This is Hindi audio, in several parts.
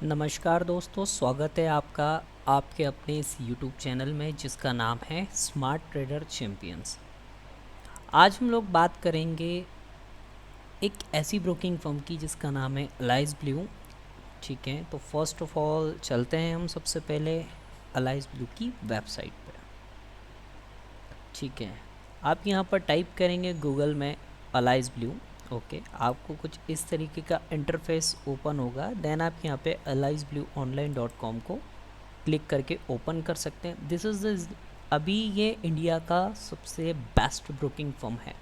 नमस्कार दोस्तों, स्वागत है आपका आपके अपने इस YouTube चैनल में जिसका नाम है स्मार्ट ट्रेडर चैंपियंस। आज हम लोग बात करेंगे एक ऐसी ब्रोकिंग फर्म की जिसका नाम है अलाइज ब्लू। ठीक है, तो फर्स्ट ऑफ ऑल चलते हैं हम सबसे पहले अलाइज ब्लू की वेबसाइट पर। ठीक है, आप यहाँ पर टाइप करेंगे गूगल में अलाइज ब्लू। ओके, आपको कुछ इस तरीके का इंटरफेस ओपन होगा। देन आप यहाँ पे alizblueonline.com को क्लिक करके ओपन कर सकते हैं। दिस इज़ द अभी ये इंडिया का सबसे बेस्ट ब्रोकिंग फर्म है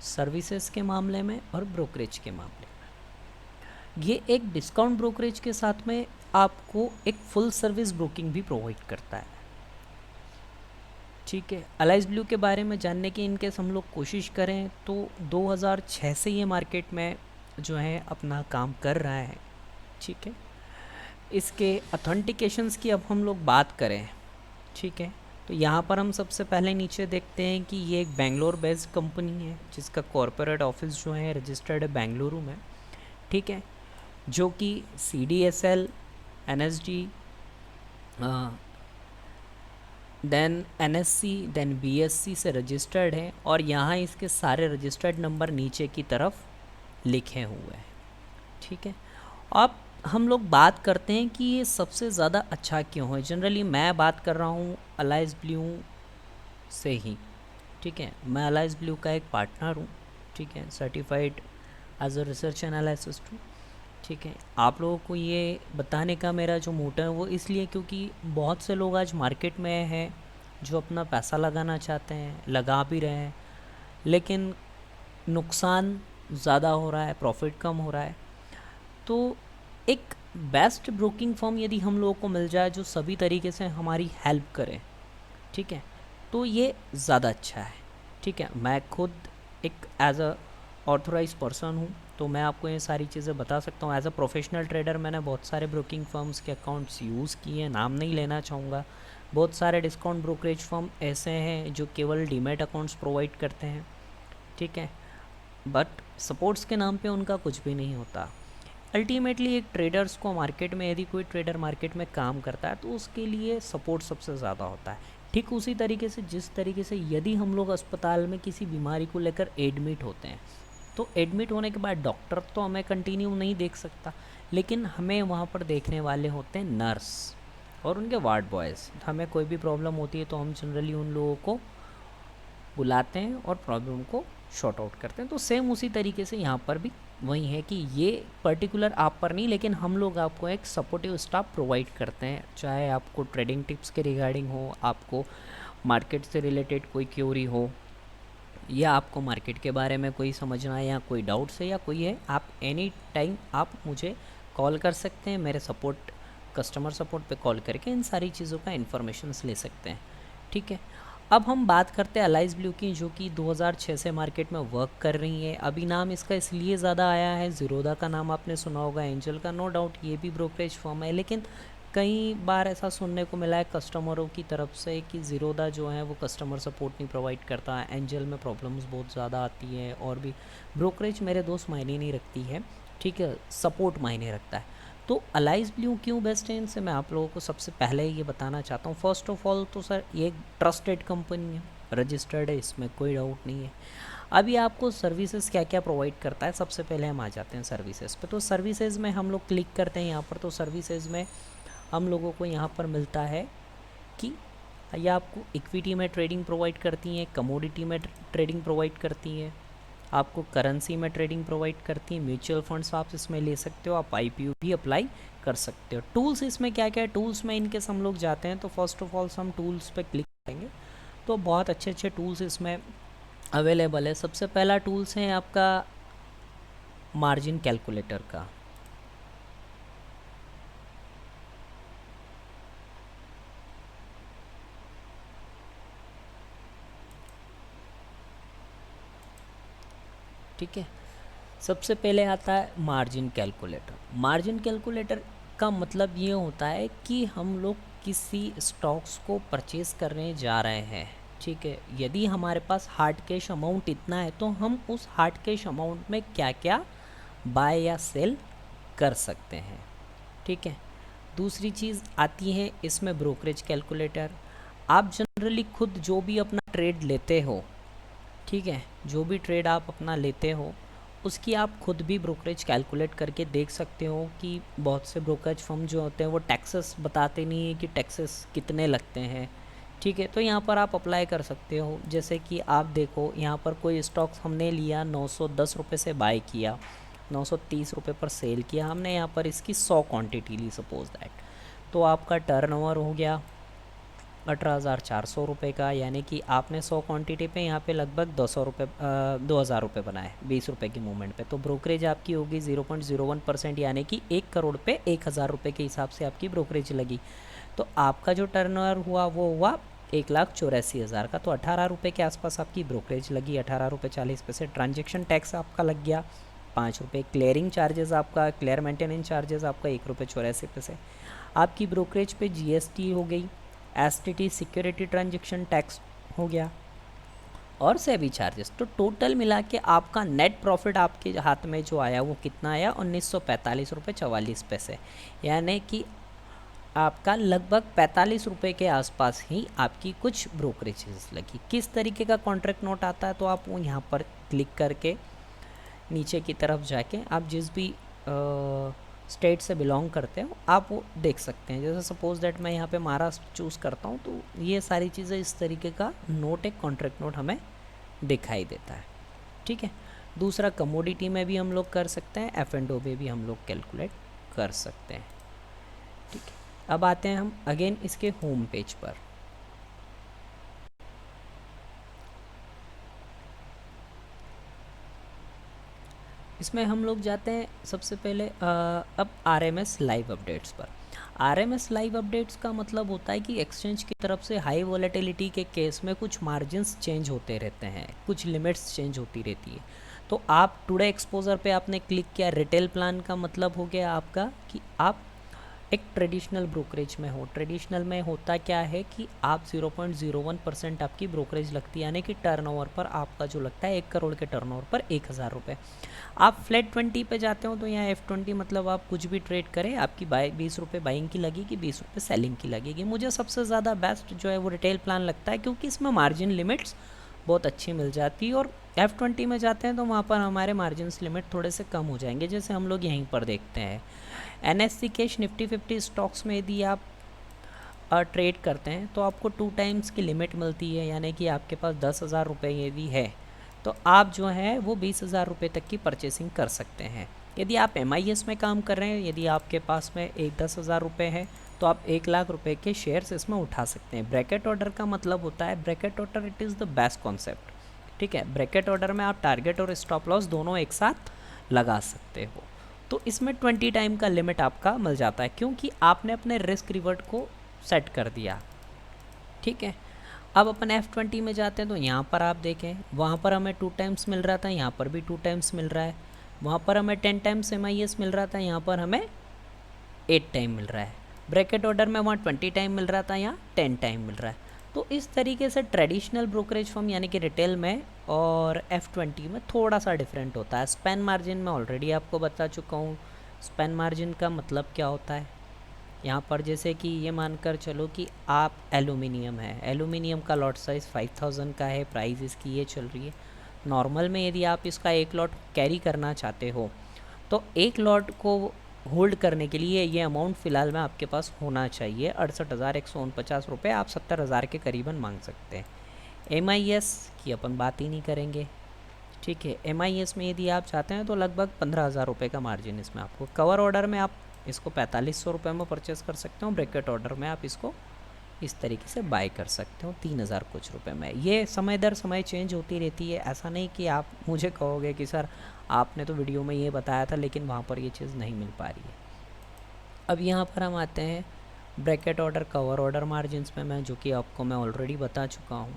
सर्विसेज के मामले में और ब्रोकरेज के मामले में। ये एक डिस्काउंट ब्रोकरेज के साथ में आपको एक फुल सर्विस ब्रोकिंग भी प्रोवाइड करता है। ठीक है, अलाइज ब्लू के बारे में जानने की इनकेस हम लोग कोशिश करें तो 2006 से ये मार्केट में जो है अपना काम कर रहा है। ठीक है, इसके ऑथेंटिकेशंस की अब हम लोग बात करें, ठीक है, तो यहाँ पर हम सबसे पहले नीचे देखते हैं कि ये एक बेंगलोर बेस्ड कंपनी है जिसका कॉरपोरेट ऑफिस जो है रजिस्टर्ड है बेंगलुरु में। ठीक है, जो कि CDSL, NSD, then NSC, then BSC से रजिस्टर्ड है और यहाँ इसके सारे रजिस्टर्ड नंबर नीचे की तरफ लिखे हुए हैं। ठीक है, अब हम लोग बात करते हैं कि ये सबसे ज़्यादा अच्छा क्यों है। जनरली मैं बात कर रहा हूँ अलाइज ब्लू से ही। ठीक है, मैं अलाइज ब्लू का एक पार्टनर हूँ। ठीक है, certified as a research analyst हूँ। ठीक है, आप लोगों को ये बताने का मेरा जो मोटिव है वो इसलिए क्योंकि बहुत से लोग आज मार्केट में हैं जो अपना पैसा लगाना चाहते हैं, लगा भी रहे हैं, लेकिन नुकसान ज़्यादा हो रहा है, प्रॉफिट कम हो रहा है। तो एक बेस्ट ब्रोकिंग फर्म यदि हम लोगों को मिल जाए जो सभी तरीके से हमारी हेल्प करे, ठीक है, तो ये ज़्यादा अच्छा है। ठीक है, मैं खुद एक एज अ ऑथराइज पर्सन हूँ तो मैं आपको ये सारी चीज़ें बता सकता हूँ। एज अ प्रोफेशनल ट्रेडर मैंने बहुत सारे ब्रोकिंग फर्म्स के अकाउंट्स यूज़ किए हैं, नाम नहीं लेना चाहूँगा। बहुत सारे डिस्काउंट ब्रोकरेज फर्म ऐसे हैं जो केवल डीमैट अकाउंट्स प्रोवाइड करते हैं। ठीक है, बट सपोर्ट्स के नाम पे उनका कुछ भी नहीं होता। अल्टीमेटली एक ट्रेडर्स को मार्केट में, यदि कोई ट्रेडर मार्केट में काम करता है तो उसके लिए सपोर्ट सबसे ज़्यादा होता है। ठीक उसी तरीके से जिस तरीके से यदि हम लोग अस्पताल में किसी बीमारी को लेकर एडमिट होते हैं तो एडमिट होने के बाद डॉक्टर तो हमें कंटिन्यू नहीं देख सकता, लेकिन हमें वहाँ पर देखने वाले होते हैं नर्स और उनके वार्ड बॉयज़। हमें कोई भी प्रॉब्लम होती है तो हम जनरली उन लोगों को बुलाते हैं और प्रॉब्लम को शॉर्ट आउट करते हैं। तो सेम उसी तरीके से यहाँ पर भी वही है कि ये पर्टिकुलर आप पर नहीं, लेकिन हम लोग आपको एक सपोर्टिव स्टाफ प्रोवाइड करते हैं, चाहे आपको ट्रेडिंग टिप्स के रिगार्डिंग हो, आपको मार्केट से रिलेटेड कोई क्यूरी हो, या आपको मार्केट के बारे में कोई समझना है या कोई डाउट्स है या कोई है, आप एनी टाइम आप मुझे कॉल कर सकते हैं। मेरे सपोर्ट कस्टमर सपोर्ट पे कॉल करके इन सारी चीज़ों का इन्फॉर्मेशन ले सकते हैं। ठीक है, अब हम बात करते हैं अलाइज ब्लू की, जो कि 2006 से मार्केट में वर्क कर रही है। अभी नाम इसका इसलिए ज़्यादा आया है, ज़ीरोधा का नाम आपने सुना होगा, एंजल का, नो डाउट ये भी ब्रोकरेज फर्म है, लेकिन कई बार ऐसा सुनने को मिला है कस्टमरों की तरफ से कि ज़ीरोधा जो है वो कस्टमर सपोर्ट नहीं प्रोवाइड करता, एंजल में प्रॉब्लम्स बहुत ज़्यादा आती है, और भी ब्रोकरेज मेरे दोस्त मायने नहीं रखती है। ठीक है, सपोर्ट मायने रखता है। तो अलाइज ब्लू क्यों बेस्ट है, इनसे मैं आप लोगों को सबसे पहले ये बताना चाहता हूँ। फर्स्ट ऑफ ऑल तो सर ये एक ट्रस्टेड कंपनी है, रजिस्टर्ड है, इसमें कोई डाउट नहीं है। अभी आपको सर्विसेज क्या क्या प्रोवाइड करता है, सबसे पहले हम आ जाते हैं सर्विसेज पे। तो सर्विसेज में हम लोग क्लिक करते हैं यहाँ पर, तो सर्विसेज में हम लोगों को यहाँ पर मिलता है कि ये आपको इक्विटी में ट्रेडिंग प्रोवाइड करती हैं, कमोडिटी में ट्रेडिंग प्रोवाइड करती हैं, आपको करेंसी में ट्रेडिंग प्रोवाइड करती है, म्यूचुअल फंड्स आप इसमें ले सकते हो, आप IPO भी अप्लाई कर सकते हो। टूल्स इसमें क्या क्या है, टूल्स में इनकेस हम लोग जाते हैं तो फर्स्ट ऑफ ऑल हम टूल्स पे क्लिक करेंगे तो बहुत अच्छे अच्छे टूल्स इसमें अवेलेबल है। सबसे पहला टूल्स है आपका मार्जिन कैलकुलेटर का। ठीक है, सबसे पहले आता है मार्जिन कैलकुलेटर। मार्जिन कैलकुलेटर का मतलब ये होता है कि हम लोग किसी स्टॉक्स को परचेज करने जा रहे हैं। ठीक है, यदि हमारे पास हार्ड कैश अमाउंट इतना है तो हम उस हार्ड कैश अमाउंट में क्या क्या बाय या सेल कर सकते हैं। ठीक है। दूसरी चीज़ आती है इसमें ब्रोकरेज कैलकुलेटर। आप जनरली खुद जो भी अपना ट्रेड लेते हो, ठीक है, जो भी ट्रेड आप अपना लेते हो उसकी आप खुद भी ब्रोकरेज कैलकुलेट करके देख सकते हो कि बहुत से ब्रोकरेज फर्म जो होते हैं वो टैक्सेस बताते नहीं है कि टैक्सेस कितने लगते हैं, ठीक है। तो यहाँ पर आप अप्लाई कर सकते हो। जैसे कि आप देखो यहाँ पर कोई स्टॉक्स हमने लिया 910 रुपये से बाय किया, 930 रुपये पर सेल किया हमने, यहाँ पर इसकी 100 क्वांटिटी ली सपोज दैट, तो आपका टर्नओवर हो गया 18,400 रुपये का, यानी कि आपने 100 क्वांटिटी पे यहाँ पे लगभग 2,000 रुपये बनाए 20 रुपये की मूवमेंट पे। तो ब्रोकरेज आपकी होगी 0.01%, यानी कि 1 करोड़ पे 1,000 रुपये के हिसाब से आपकी ब्रोकरेज लगी। तो आपका जो टर्नओवर हुआ वो हुआ 1,84,000 का। तो 18 रुपये के आसपास आपकी ब्रोकरेज लगी, 18 रुपये 40 पैसे। ट्रांजेक्शन टैक्स आपका लग गया 5 रुपये। क्लियरिंग चार्जेस आपका, क्लियर मेंटेनेंस चार्जेस आपका 1,84 रुपये। आपकी ब्रोकरेज पे जीएसटी हो गई, एसटीटी सिक्योरिटी ट्रांजेक्शन टैक्स हो गया और सेबी चार्जेस। तो टोटल मिला के आपका नेट प्रॉफिट आपके हाथ में जो आया वो कितना आया, 1945 रुपये 44 पैसे, यानी कि आपका लगभग 45 रुपये के आसपास ही आपकी कुछ ब्रोकरेजेस लगी। किस तरीके का कॉन्ट्रैक्ट नोट आता है, तो आप वो यहाँ पर क्लिक करके नीचे की तरफ जाके आप जिस भी स्टेट से बिलोंग करते हो आप वो देख सकते हैं। जैसे सपोज दैट मैं यहाँ पे महाराष्ट्र चूज़ करता हूँ, तो ये सारी चीज़ें इस तरीके का नोट, एक कॉन्ट्रैक्ट नोट हमें दिखाई देता है, ठीक है। दूसरा कमोडिटी में भी हम लोग कर सकते हैं, F&O में भी हम लोग कैलकुलेट कर सकते हैं, ठीक है। अब आते हैं हम अगेन इसके होम पेज पर। इसमें हम लोग जाते हैं सबसे पहले अब RMS लाइव अपडेट्स पर। RMS लाइव अपडेट्स का मतलब होता है कि एक्सचेंज की तरफ से हाई वॉलेटिलिटी के केस में कुछ मार्जिन्स चेंज होते रहते हैं, कुछ लिमिट्स चेंज होती रहती है। तो आप टुडे एक्सपोजर पे आपने क्लिक किया, रिटेल प्लान का मतलब हो गया आपका कि आप एक ट्रेडिशनल ब्रोकरेज में हो। ट्रेडिशनल में होता क्या है कि आप 0.01% आपकी ब्रोकरेज लगती है, यानी कि टर्नओवर पर आपका जो लगता है 1 करोड़ के टर्नओवर पर 1,000 रुपये। आप फ्लैट 20 पे जाते हो तो यहाँ F20 मतलब आप कुछ भी ट्रेड करें, आपकी 20 रुपये बाइंग की लगेगी, 20 रुपये सेलिंग की लगेगी। मुझे सबसे ज़्यादा बेस्ट जो है वो रिटेल प्लान लगता है, क्योंकि इसमें मार्जिन लिमिट्स बहुत अच्छी मिल जाती है। और F20 में जाते हैं तो वहाँ पर हमारे मार्जिन्स लिमिट थोड़े से कम हो जाएंगे, जैसे हम लोग यहीं पर देखते हैं। NSE कैश निफ्टी 50 स्टॉक्स में यदि आप ट्रेड करते हैं तो आपको 2 टाइम्स की लिमिट मिलती है, यानी कि आपके पास 10,000 रुपये यदि है तो आप जो है वो 20,000 रुपये तक की परचेसिंग कर सकते हैं। यदि आप MIS में काम कर रहे हैं, यदि आपके पास में 10,000 रुपये है तो आप 1,00,000 रुपये के शेयर्स इसमें उठा सकते हैं। ब्रैकेट ऑर्डर का मतलब होता है, bracket order it is the best concept, ठीक है। ब्रैकेट ऑर्डर में आप टारगेट और स्टॉप लॉस दोनों एक साथ लगा सकते हो। तो इसमें 20 टाइम का लिमिट आपका मिल जाता है, क्योंकि आपने अपने रिस्क रिवर्ट को सेट कर दिया, ठीक है। अब अपन F20 में जाते हैं तो यहाँ पर आप देखें, वहाँ पर हमें 2 टाइम्स मिल रहा था, यहाँ पर भी 2 टाइम्स मिल रहा है। वहाँ पर हमें 10 टाइम्स MIS मिल रहा था, यहाँ पर हमें 8 टाइम मिल रहा है। ब्रैकेट ऑर्डर में वहाँ 20 टाइम मिल रहा था, यहाँ 10 टाइम मिल रहा है। तो इस तरीके से ट्रेडिशनल ब्रोकरेज फर्म यानी कि रिटेल में और F20 में थोड़ा सा डिफरेंट होता है। स्पेन मार्जिन में ऑलरेडी आपको बता चुका हूँ, स्पेन मार्जिन का मतलब क्या होता है। यहाँ पर जैसे कि ये मानकर चलो कि आप एलुमिनियम है, एलुमिनियम का लॉट साइज़ 5000 का है, प्राइस इसकी ये चल रही है। नॉर्मल में यदि आप इसका एक लॉट कैरी करना चाहते हो तो एक लॉट को होल्ड करने के लिए ये अमाउंट फ़िलहाल में आपके पास होना चाहिए 68,149 रुपये। आप 70,000 के करीबन मांग सकते हैं। MIS की अपन बात ही नहीं करेंगे, ठीक है। MIS में यदि आप चाहते हैं तो लगभग 15,000 रुपये का मार्जिन इसमें आपको। कवर ऑर्डर में आप इसको 4500 रुपये में परचेस कर सकते हो, ब्रैकेट ऑर्डर में आप इसको इस तरीके से बाय कर सकते हो 3,000 कुछ रुपए में। ये समय दर समय चेंज होती रहती है, ऐसा नहीं कि आप मुझे कहोगे कि सर आपने तो वीडियो में ये बताया था लेकिन वहाँ पर ये चीज़ नहीं मिल पा रही है। अब यहाँ पर हम आते हैं bracket order cover order margins में, मैं जो कि आपको मैं ऑलरेडी बता चुका हूँ,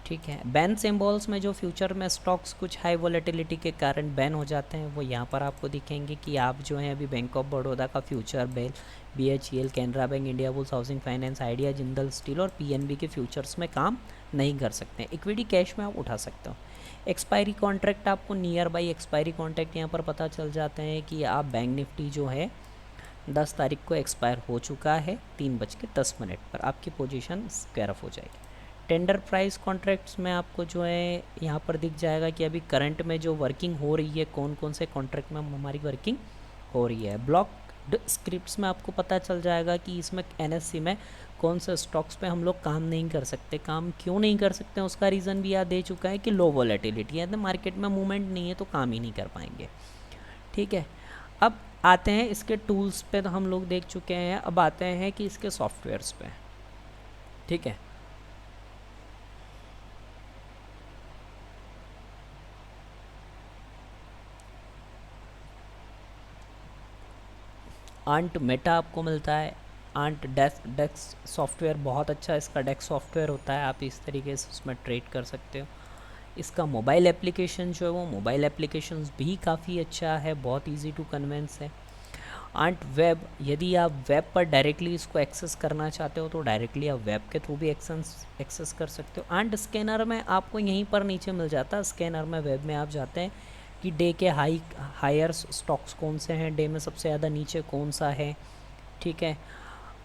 ठीक है। बैन सिंबल्स में जो फ्यूचर में स्टॉक्स कुछ हाई वॉलेटिलिटी के कारण बैन हो जाते हैं वो यहाँ पर आपको दिखेंगे कि आप जो है अभी बैंक ऑफ बड़ौदा का future, BEL, BHEL, Canara Bank, Indiabulls Housing Finance, Idea, Jindal Steel और PNB के फ्यूचर्स में काम नहीं कर सकते। इक्विटी कैश में आप उठा सकते हो। एक्सपायरी कॉन्ट्रैक्ट आपको नियर बाई एक्सपायरी कॉन्ट्रैक्ट यहाँ पर पता चल जाते हैं कि आप बैंक निफ्टी जो है 10 तारीख को एक्सपायर हो चुका है 3:10 पर, आपकी पोजीशन स्क्वायर ऑफ हो जाएगी। टेंडर प्राइस कॉन्ट्रैक्ट्स में आपको जो है यहाँ पर दिख जाएगा कि अभी करंट में जो वर्किंग हो रही है, कौन कौन से कॉन्ट्रैक्ट में हमारी वर्किंग हो रही है। ब्लॉक स्क्रिप्ट्स में आपको पता चल जाएगा कि इसमें एनएससी में कौन से स्टॉक्स पे हम लोग काम नहीं कर सकते। काम क्यों नहीं कर सकते उसका रीज़न भी याद दे चुका है कि लो वॉलेटिलिटी है, तो मार्केट में मूवमेंट नहीं है तो काम ही नहीं कर पाएंगे। ठीक है, अब आते हैं इसके टूल्स पे, तो हम लोग देख चुके हैं। अब आते हैं कि इसके सॉफ्टवेयर्स पे। ठीक है, आंट मेटा आपको मिलता है। आंट डेक्स सॉफ्टवेयर बहुत अच्छा, इसका डेक्स सॉफ्टवेयर होता है, आप इस तरीके से उसमें ट्रेड कर सकते हो। इसका मोबाइल एप्लीकेशन जो है वो मोबाइल एप्लीकेशन भी काफ़ी अच्छा है, बहुत इजी टू कन्वेंस है। आंट वेब, यदि आप वेब पर डायरेक्टली इसको एक्सेस करना चाहते हो तो डायरेक्टली आप वेब के थ्रू भी एक्सेस कर सकते हो। आंट स्कैनर में आपको यहीं पर नीचे मिल जाता है, स्कैनर में वेब में आप जाते हैं कि डे के हायर स्टॉक्स कौन से हैं, डे में सबसे ज़्यादा नीचे कौन सा है। ठीक है,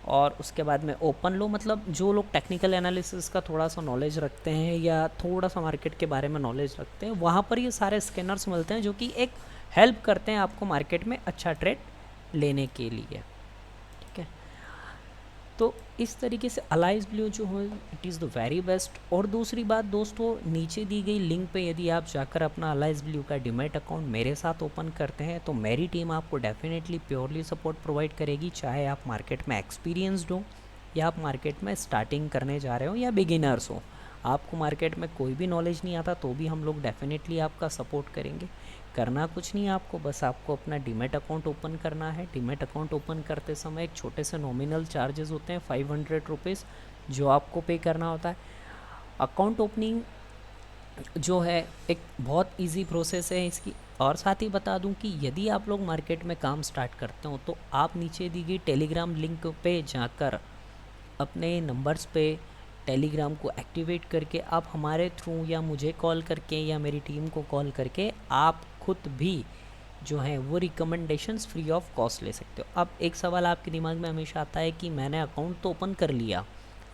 और उसके बाद में ओपन लो, मतलब जो लोग टेक्निकल एनालिसिस का थोड़ा सा नॉलेज रखते हैं या थोड़ा सा मार्केट के बारे में नॉलेज रखते हैं, वहाँ पर ये सारे स्कैनर्स मिलते हैं जो कि एक हेल्प करते हैं आपको मार्केट में अच्छा ट्रेड लेने के लिए। ठीक है, तो इस तरीके से अलाइज ब्लू जो है it is the very best. और दूसरी बात दोस्तों, नीचे दी गई लिंक पे यदि आप जाकर अपना अलाइज ब्लू का डीमैट अकाउंट मेरे साथ ओपन करते हैं तो मेरी टीम आपको डेफिनेटली प्योरली सपोर्ट प्रोवाइड करेगी, चाहे आप मार्केट में एक्सपीरियंसड हो या आप मार्केट में स्टार्टिंग करने जा रहे हो या बिगिनर्स हो। आपको मार्केट में कोई भी नॉलेज नहीं आता तो भी हम लोग डेफिनेटली आपका सपोर्ट करेंगे। करना कुछ नहीं है आपको, बस आपको अपना डीमैट अकाउंट ओपन करना है। डीमैट अकाउंट ओपन करते समय एक छोटे से नॉमिनल चार्जेस होते हैं 500 रुपीज़ जो आपको पे करना होता है। अकाउंट ओपनिंग जो है एक बहुत इजी प्रोसेस है इसकी। और साथ ही बता दूं कि यदि आप लोग मार्केट में काम स्टार्ट करते हो तो आप नीचे दी गई टेलीग्राम लिंक पे जाकर अपने नंबर्स पे टेलीग्राम को एक्टिवेट करके आप हमारे थ्रू या मुझे कॉल करके या मेरी टीम को कॉल करके आप खुद भी जो है वो रिकमेंडेशंस फ्री ऑफ कॉस्ट ले सकते हो। अब एक सवाल आपके दिमाग में हमेशा आता है कि मैंने अकाउंट तो ओपन कर लिया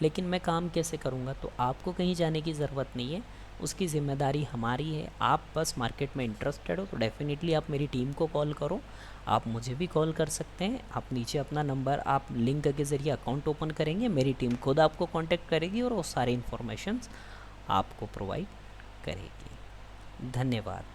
लेकिन मैं काम कैसे करूँगा, तो आपको कहीं जाने की ज़रूरत नहीं है, उसकी ज़िम्मेदारी हमारी है। आप बस मार्केट में इंटरेस्टेड हो तो डेफ़िनेटली आप मेरी टीम को कॉल करो, आप मुझे भी कॉल कर सकते हैं। आप नीचे अपना नंबर आप लिंक के ज़रिए अकाउंट ओपन करेंगे, मेरी टीम खुद आपको कांटेक्ट करेगी और वो सारी इन्फॉर्मेशंस आपको प्रोवाइड करेगी। धन्यवाद।